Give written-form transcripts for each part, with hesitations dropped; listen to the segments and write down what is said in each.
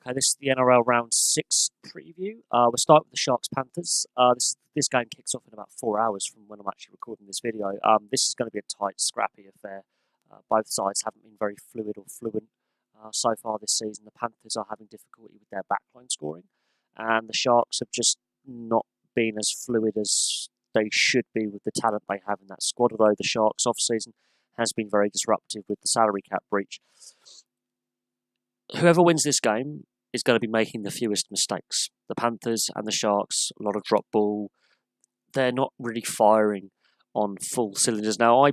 Okay, this is the NRL Round 6 preview. We'll start with the Sharks Panthers. This game kicks off in about 4 hours from when I'm actually recording this video. This is going to be a tight, scrappy affair. Both sides haven't been very fluid or fluent so far this season. The Panthers are having difficulty with their backline scoring, and the Sharks have just not been as fluid as they should be with the talent they have in that squad, although the Sharks off-season has been very disruptive with the salary cap breach. Whoever wins this game is going to be making the fewest mistakes. The Panthers and the Sharks, a lot of drop ball. They're not really firing on full cylinders. Now,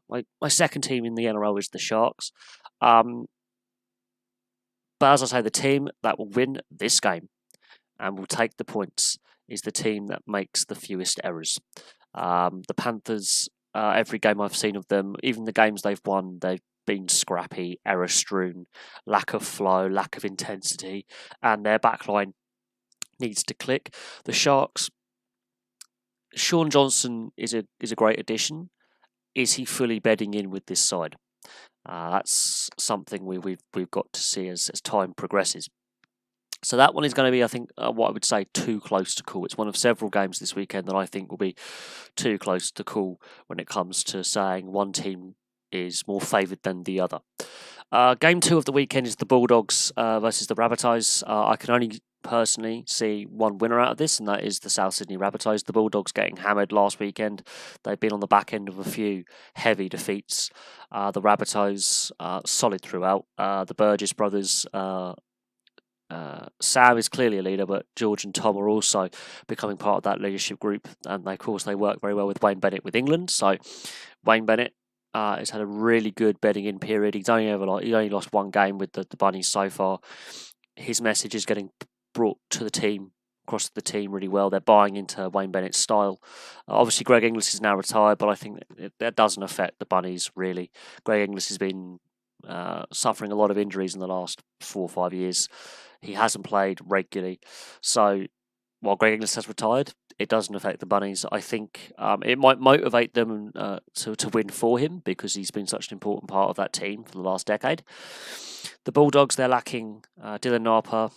my second team in the NRL is the Sharks. But as I say, the team that will win this game and will take the points is the team that makes the fewest errors. The Panthers, every game I've seen of them, even the games they've won, they've been scrappy, error-strewn, lack of flow, lack of intensity, and their backline needs to click. The Sharks, Sean Johnson is a great addition. Is he fully bedding in with this side? That's something we've got to see as time progresses. So that one is going to be, I think, what I would say too close to call. It's one of several games this weekend that I think will be too close to call when it comes to saying one team is more favoured than the other. Game 2 of the weekend is the Bulldogs versus the Rabbitohs. I can only personally see one winner out of this, and that is the South Sydney Rabbitohs. The Bulldogs getting hammered last weekend. They've been on the back end of a few heavy defeats. The Rabbitohs solid throughout. The Burgess brothers, Sam is clearly a leader, but George and Tom are also becoming part of that leadership group, and of course they work very well with Wayne Bennett with England. So Wayne Bennett has had a really good bedding in period. He only lost one game with the Bunnies so far. His message is getting brought to the team, across the team really well. They're buying into Wayne Bennett's style. Obviously, Greg Inglis is now retired, but I think that doesn't affect the Bunnies really. Greg Inglis has been suffering a lot of injuries in the last 4 or 5 years. He hasn't played regularly. So while Greg Inglis has retired, it doesn't affect the Bunnies. I think it might motivate them to win for him because he's been such an important part of that team for the last decade. The Bulldogs, they're lacking Dylan Napa.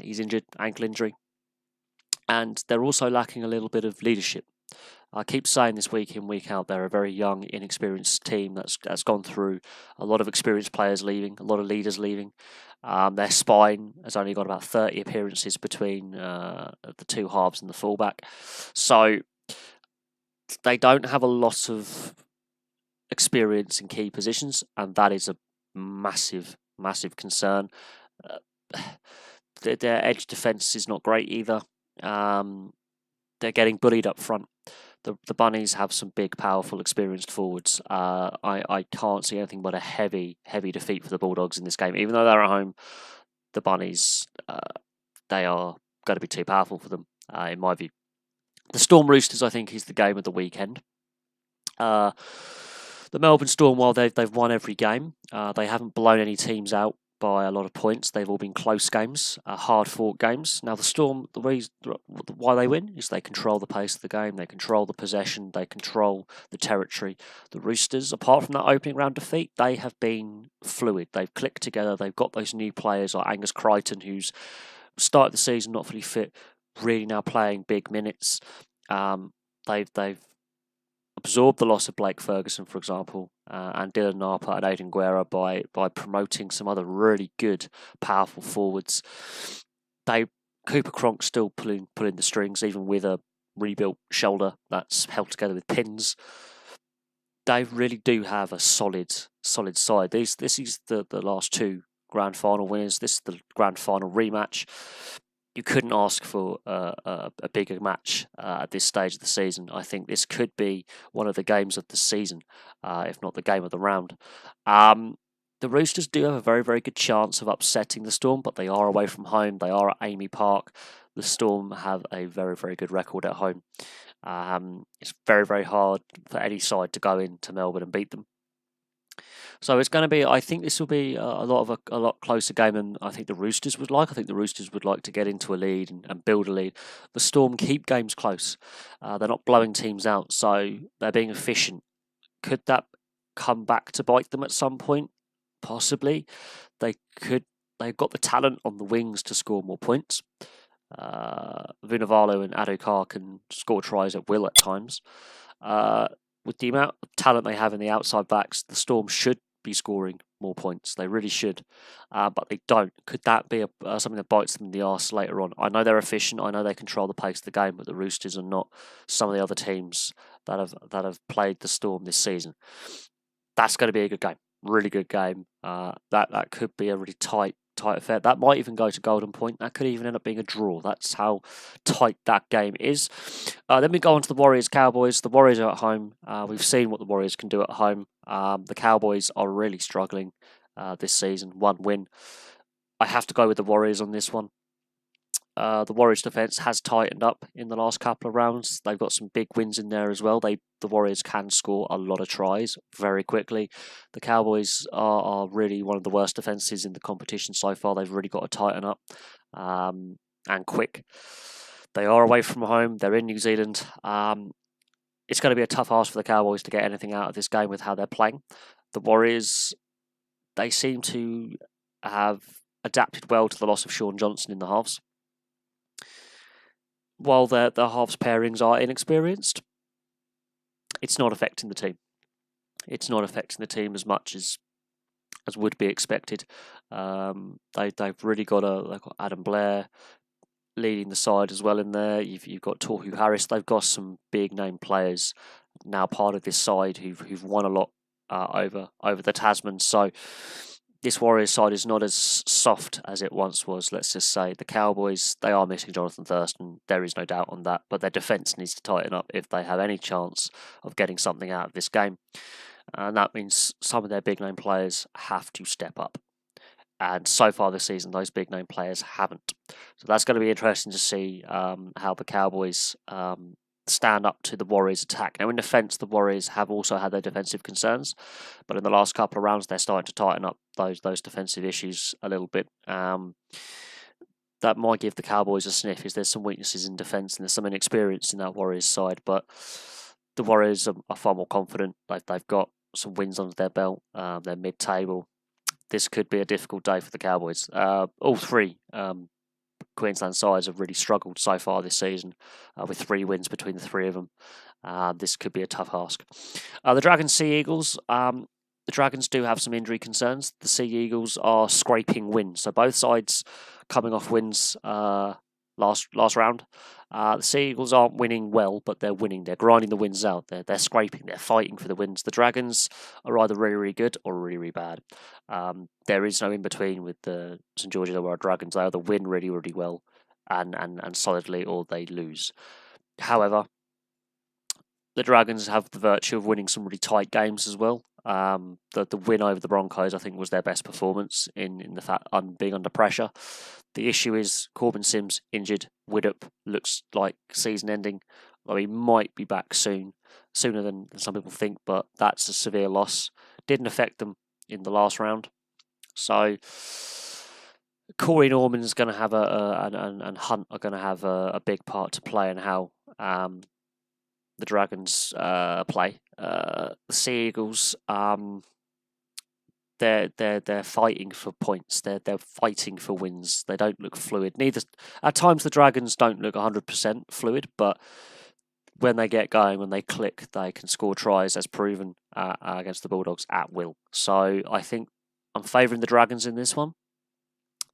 He's injured, ankle injury. And they're also lacking a little bit of leadership. I keep saying this week in, week out, they're a very young, inexperienced team that's gone through a lot of experienced players leaving, a lot of leaders leaving. Their spine has only got about 30 appearances between the two halves and the fullback. So they don't have a lot of experience in key positions, and that is a massive, massive concern. Their edge defence is not great either. They're getting bullied up front. The Bunnies have some big, powerful, experienced forwards. I can't see anything but a heavy, heavy defeat for the Bulldogs in this game. Even though they're at home, the Bunnies, they are going to be too powerful for them, in my view. The Storm Roosters, I think, is the game of the weekend. The Melbourne Storm, while they've won every game, they haven't blown any teams out by a lot of points. They've all been close games, hard-fought games. Now, the Storm, the reason why they win is they control the pace of the game, they control the possession, they control the territory. The Roosters, apart from that opening round defeat, they have been fluid. They've clicked together. They've got those new players like Angus Crichton, who's started the season not fully fit, really now playing big minutes. They've absorbed the loss of Blake Ferguson, for example, and Dylan Napa and Aidan Guerra by promoting some other really good, powerful forwards. Cooper Cronk still pulling the strings, even with a rebuilt shoulder that's held together with pins. They really do have a solid side. This is the last 2 grand final winners. This is the grand final rematch. You couldn't ask for a bigger match at this stage of the season. I think this could be one of the games of the season, if not the game of the round. The Roosters do have a very, very good chance of upsetting the Storm, but they are away from home. They are at Amy Park. The Storm have a very, very good record at home. It's very, very hard for any side to go into Melbourne and beat them. So it's going to be, I think this will be a lot closer game than I think the Roosters would like. I think the Roosters would like to get into a lead and build a lead. The Storm keep games close. They're not blowing teams out, so they're being efficient. Could that come back to bite them at some point? Possibly. They could they've got the talent on the wings to score more points. Vunivalu and Adokar can score tries at will at times. With the amount of talent they have in the outside backs, the Storm should be scoring more points. They really should, but they don't. Could that be something that bites them in the arse later on? I know they're efficient. I know they control the pace of the game, but the Roosters are not some of the other teams that have played the Storm this season. That's going to be a good game, really good game. That could be a really tight affair. That might even go to golden point. That could even end up being a draw. That's how tight that game is. Then we go on to the Warriors Cowboys. The Warriors are at home. We've seen what the Warriors can do at home. The Cowboys are really struggling this season. One win. I have to go with the Warriors on this one. The Warriors' defence has tightened up in the last couple of rounds. They've got some big wins in there as well. The Warriors can score a lot of tries very quickly. The Cowboys are really one of the worst defences in the competition so far. They've really got to tighten up and quick. They are away from home. They're in New Zealand. It's going to be a tough ask for the Cowboys to get anything out of this game with how they're playing. The Warriors, they seem to have adapted well to the loss of Sean Johnson in the halves. While the halves pairings are inexperienced, it's not affecting the team. It's not affecting the team as much as would be expected. They've really got they've got Adam Blair leading the side as well in there. You've got Tohu Harris. They've got some big name players now part of this side who've won a lot over the Tasmans. So this Warriors side is not as soft as it once was, let's just say. The Cowboys, they are missing Jonathan Thurston. There is no doubt on that. But their defence needs to tighten up if they have any chance of getting something out of this game. And that means some of their big-name players have to step up. And so far this season, those big-name players haven't. So that's going to be interesting to see how the Cowboys stand up to the Warriors' attack. Now, in defence, the Warriors have also had their defensive concerns, but in the last couple of rounds, they're starting to tighten up those defensive issues a little bit. That might give the Cowboys a sniff, is there's some weaknesses in defence and there's some inexperience in that Warriors side, but the Warriors are far more confident. They've got some wins under their belt. They're mid-table. This could be a difficult day for the Cowboys. All three Queensland sides have really struggled so far this season, with 3 wins between the 3 of them. This could be a tough ask. The Dragons Sea Eagles. The Dragons do have some injury concerns. The Sea Eagles are scraping wins, so both sides coming off wins last round. The Sea Eagles aren't winning well, but they're winning. They're grinding the wins out. They're scraping. They're fighting for the wins. The Dragons are either really, really good or really, really bad. There is no in between with the St George Illawarra Dragons. They either win really, really well and solidly, or they lose. However, the Dragons have the virtue of winning some really tight games as well. The win over the Broncos, I think, was their best performance in the fact being under pressure. The issue is Corbin Sims injured. Widdop looks like season ending. He might be back sooner than some people think, but that's a severe loss. Didn't affect them in the last round. So Corey Norman's going to have and Hunt are going to have a big part to play in how the Dragons play. The Sea Eagles, they're fighting for points. They're fighting for wins. They don't look fluid. At times the Dragons don't look 100% fluid, but when they get going, when they click, they can score tries, as proven against the Bulldogs at will. So I think I'm favouring the Dragons in this one.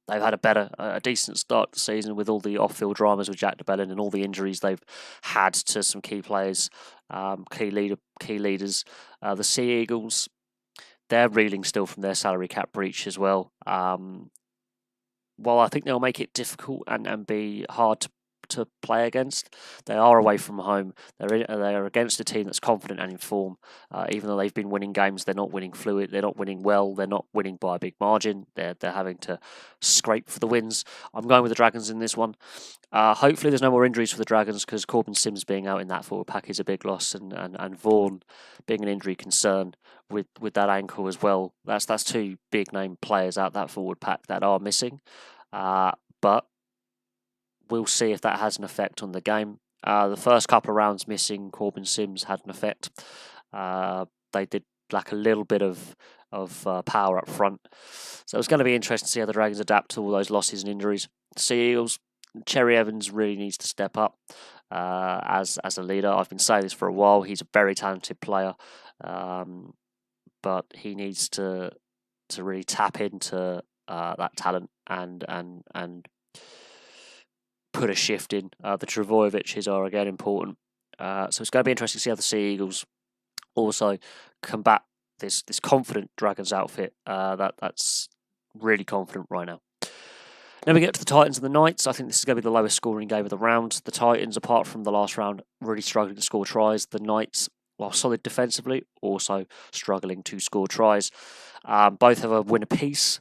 They've had a decent start to the season with all the off-field dramas with Jack DeBellin and all the injuries they've had to some key players, key leaders. The Sea Eagles, they're reeling still from their salary cap breach as well. While I think they'll make it difficult and be hard to play against, they are away from home. They're against a team that's confident and in form. Even though they've been winning games, they're not winning fluid. They're not winning well. They're not winning by a big margin. They're having to scrape for the wins. I'm going with the Dragons in this one. Hopefully there's no more injuries for the Dragons, because Corbin Sims being out in that forward pack is a big loss, and Vaughan being an injury concern with that ankle as well. That's 2 big name players out that forward pack that are missing. But we'll see if that has an effect on the game. The first couple of rounds missing Corbin Sims had an effect. They did lack a little bit of power up front. So it's going to be interesting to see how the Dragons adapt to all those losses and injuries. Sea Eagles, Cherry Evans really needs to step up as a leader. I've been saying this for a while. He's a very talented player, but he needs to really tap into that talent and put a shift in. The Travojeviches are again important. So it's going to be interesting to see how the Sea Eagles also combat this confident Dragons outfit that's really confident right now. Then we get to the Titans and the Knights. I think this is going to be the lowest scoring game of the round. The Titans, apart from the last round, really struggling to score tries. The Knights, while solid defensively, also struggling to score tries. Both have a win apiece.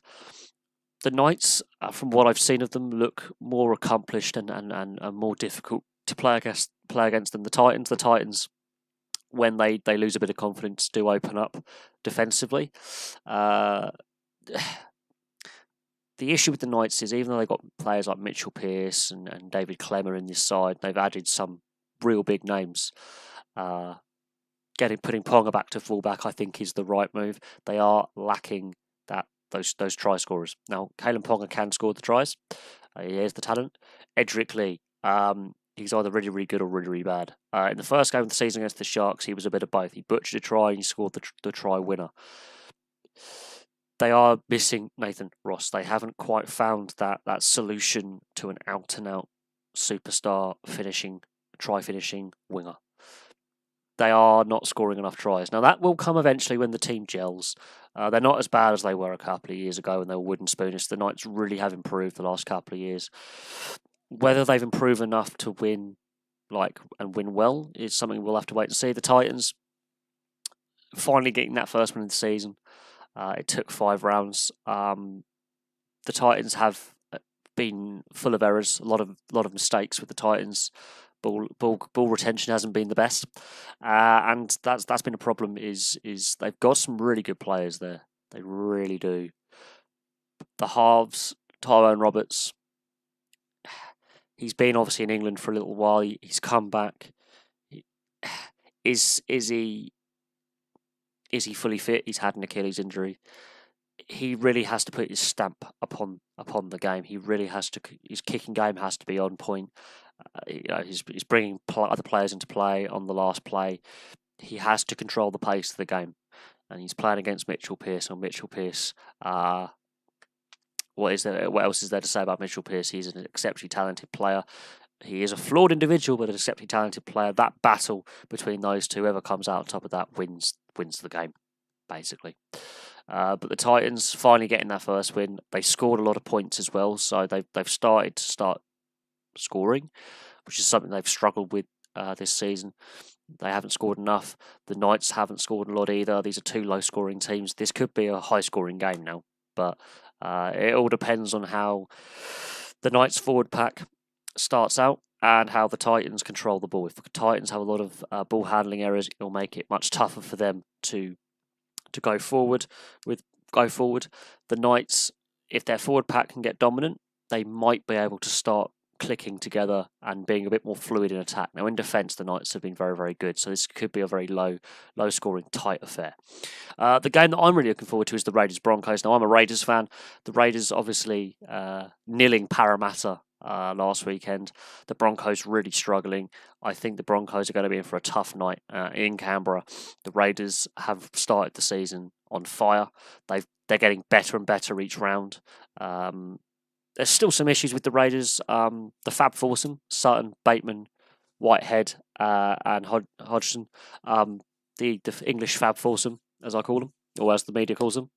The Knights, from what I've seen of them, look more accomplished and more difficult to play against than the Titans. The Titans, when they lose a bit of confidence, do open up defensively. The issue with the Knights is, even though they've got players like Mitchell Pearce and David Clemmer in this side, they've added some real big names. Putting Ponga back to fullback, I think, is the right move. They are lacking those try scorers. Now, Kalen Ponga can score the tries. He has the talent. Edric Lee, he's either really, really good or really, really bad. In the first game of the season against the Sharks, he was a bit of both. He butchered a try and he scored the try winner. They are missing Nathan Ross. They haven't quite found that solution to an out-and-out superstar try finishing winger. They are not scoring enough tries. Now, that will come eventually when the team gels. They're not as bad as they were a couple of years ago when they were wooden spoonish. The Knights really have improved the last couple of years. Whether they've improved enough to win well is something we'll have to wait and see. The Titans finally getting that first win of the season. It took 5 rounds. The Titans have been full of errors, a lot of mistakes with the Titans. Ball retention hasn't been the best, and that's been a problem. Is they've got some really good players there. They really do. The halves, Tyrone Roberts. He's been obviously in England for a little while. He's come back. Is he fully fit? He's had an Achilles injury. He really has to put his stamp upon the game. He really has to. His kicking game has to be on point. He's bringing other players into play on the last play. He has to control the pace of the game, and he's playing against Mitchell Pearce. And Mitchell Pearce, what else is there to say about Mitchell Pearce? He's an exceptionally talented player. He is a flawed individual, but an exceptionally talented player. That battle between those two, whoever comes out on top of that wins the game, basically. But the Titans finally getting that first win. They scored a lot of points as well, so they've started scoring, which is something they've struggled with this season. They haven't scored enough. The Knights haven't scored a lot either. These are 2 low-scoring teams. This could be a high-scoring game now, but it all depends on how the Knights forward pack starts out and how the Titans control the ball. If the Titans have a lot of ball handling errors, it'll make it much tougher for them to go forward. The Knights, if their forward pack can get dominant, they might be able to start clicking together and being a bit more fluid in attack. Now, in defence, the Knights have been very, very good, so this could be a very low-scoring, tight affair. The game that I'm really looking forward to is the Raiders-Broncos. Now, I'm a Raiders fan. The Raiders obviously nilling Parramatta last weekend. The Broncos really struggling. I think the Broncos are going to be in for a tough night in Canberra. The Raiders have started the season on fire. They're getting better and better each round. There's still some issues with the Raiders. The Fab Foursome, Sutton, Bateman, Whitehead, and Hodgson. The English Fab Foursome, as I call them, or as the media calls them.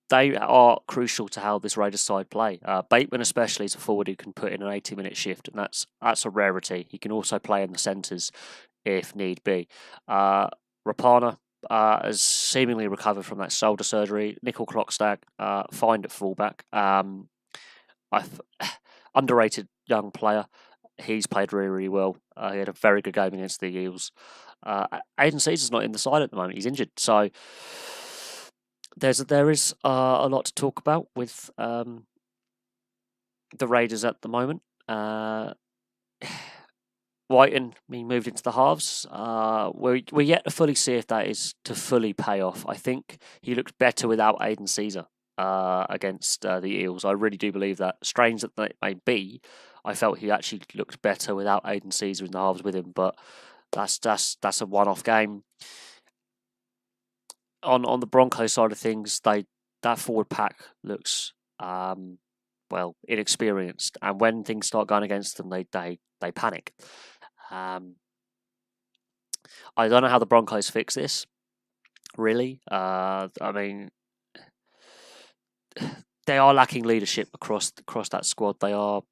They are crucial to how this Raiders side play. Bateman especially is a forward who can put in an 80-minute shift, and that's a rarity. He can also play in the centres if need be. Rapana has seemingly recovered from that shoulder surgery. Nickel Clockstag, fine at fullback. Underrated young player. He's played really, really well. He had a very good game against the Eagles. Aiden Caesar's not in the side at the moment. He's injured. So there is a lot to talk about with the Raiders at the moment. Whiten being moved into the halves. We're yet to fully see if that is to fully pay off. I think he looked better without Aiden Caesar against the Eels. I really do believe that. Strange that they may be, I felt he actually looked better without Aiden Caesar in the halves with him. But that's a one-off game. On the Broncos side of things, that forward pack looks inexperienced, and when things start going against them, they panic. I don't know how the Broncos fix this. Really, I mean, they are lacking leadership across that squad. They are,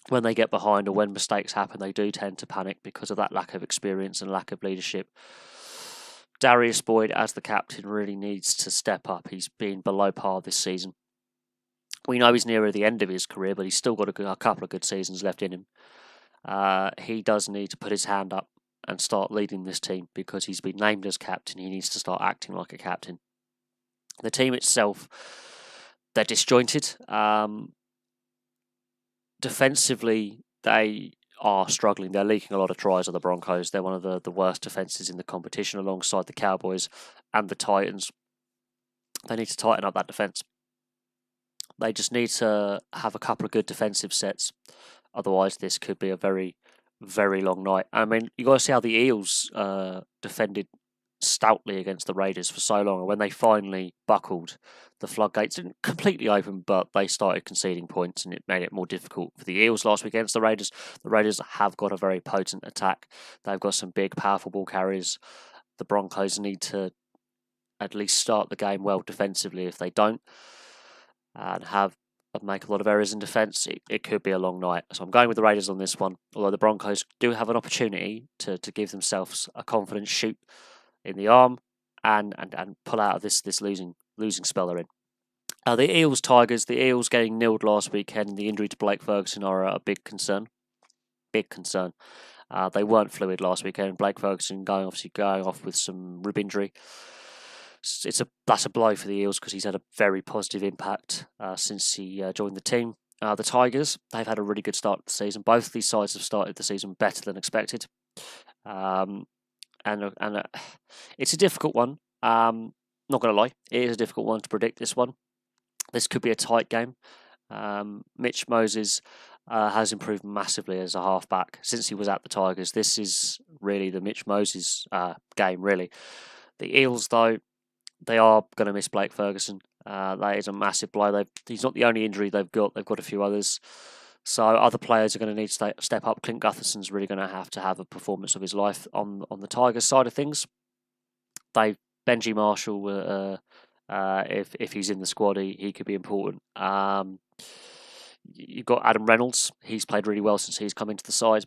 when they get behind or when mistakes happen, they do tend to panic because of that lack of experience and lack of leadership. Darius Boyd, as the captain, really needs to step up. He's been below par this season. We know he's nearer the end of his career, but he's still got a couple of good seasons left in him. He does need to put his hand up and start leading this team because he's been named as captain. He needs to start acting like a captain. The team itself, they're disjointed. Defensively, they are struggling. They're leaking a lot of tries of the Broncos. They're one of the worst defences in the competition alongside the Cowboys and the Titans. They need to tighten up that defence. They just need to have a couple of good defensive sets. Otherwise, this could be a very, very long night. I mean, you got to see how the Eels defended stoutly against the Raiders for so long, and when they finally buckled, the floodgates didn't completely open, but they started conceding points, and it made it more difficult for the Eels last week against the Raiders. The Raiders have got a very potent attack. They've got some big, powerful ball carriers. The Broncos need to at least start the game well defensively. If they don't, and make a lot of errors in defence, it could be a long night. So I'm going with the Raiders on this one, although the Broncos do have an opportunity to give themselves a confident shoot in the arm and pull out of this losing spell they're in. The Eels Tigers, the Eels getting nilled last weekend, the injury to Blake Ferguson are a big concern. Big concern. They weren't fluid last weekend. Blake Ferguson going off with some rib injury. That's a blow for the Eels because he's had a very positive impact since he joined the team. The Tigers, they've had a really good start to the season. Both of these sides have started the season better than expected. And it's a difficult one. Not going to lie, it is a difficult one to predict, this one. This could be a tight game. Mitch Moses has improved massively as a halfback since he was at the Tigers. This is really the Mitch Moses game, really. The Eels, though, they are going to miss Blake Ferguson. That is a massive blow. He's not the only injury they've got. They've got a few others. So other players are going to need to step up. Clint Gutherson's really going to have a performance of his life on the Tigers side of things. Benji Marshall, if he's in the squad, he could be important. You've got Adam Reynolds. He's played really well since he's come into the side.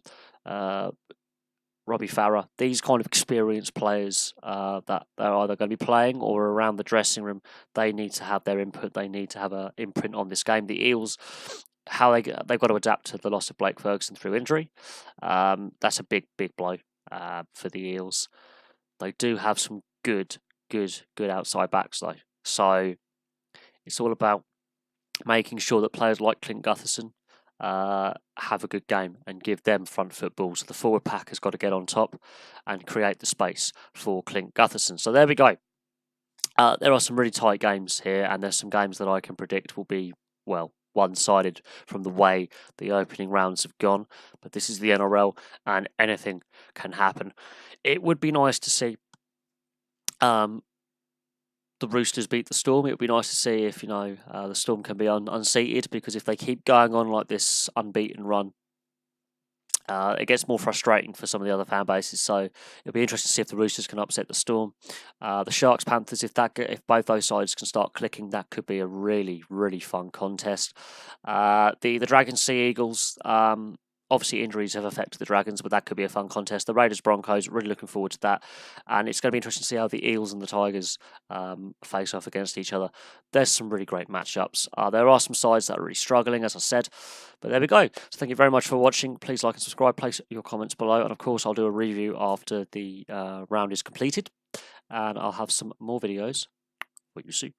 Robbie Farah. These kind of experienced players that they're either going to be playing or around the dressing room, they need to have their input. They need to have an imprint on this game. The Eels, they've got to adapt to the loss of Blake Ferguson through injury. That's a big blow for the Eels. They do have some good outside backs though. So it's all about making sure that players like Clint Gutherson have a good game and give them front foot balls. So the forward pack has got to get on top and create the space for Clint Gutherson. So there we go. There are some really tight games here, and there's some games that I can predict will be, one-sided from the way the opening rounds have gone. But this is the NRL, and anything can happen. It would be nice to see the Roosters beat the Storm. It would be nice to see if the Storm can be unseated, because if they keep going on like this unbeaten run, it gets more frustrating for some of the other fan bases. So it'll be interesting to see if the Roosters can upset the Storm. The Sharks Panthers, if both those sides can start clicking, that could be a really fun contest. The Dragons Sea Eagles. Obviously, injuries have affected the Dragons, but that could be a fun contest. The Raiders Broncos, really looking forward to that. And it's going to be interesting to see how the Eels and the Tigers face off against each other. There's some really great matchups. There are some sides that are really struggling, as I said. But there we go. So thank you very much for watching. Please like and subscribe. Place your comments below. And of course, I'll do a review after the round is completed. And I'll have some more videos for you soon.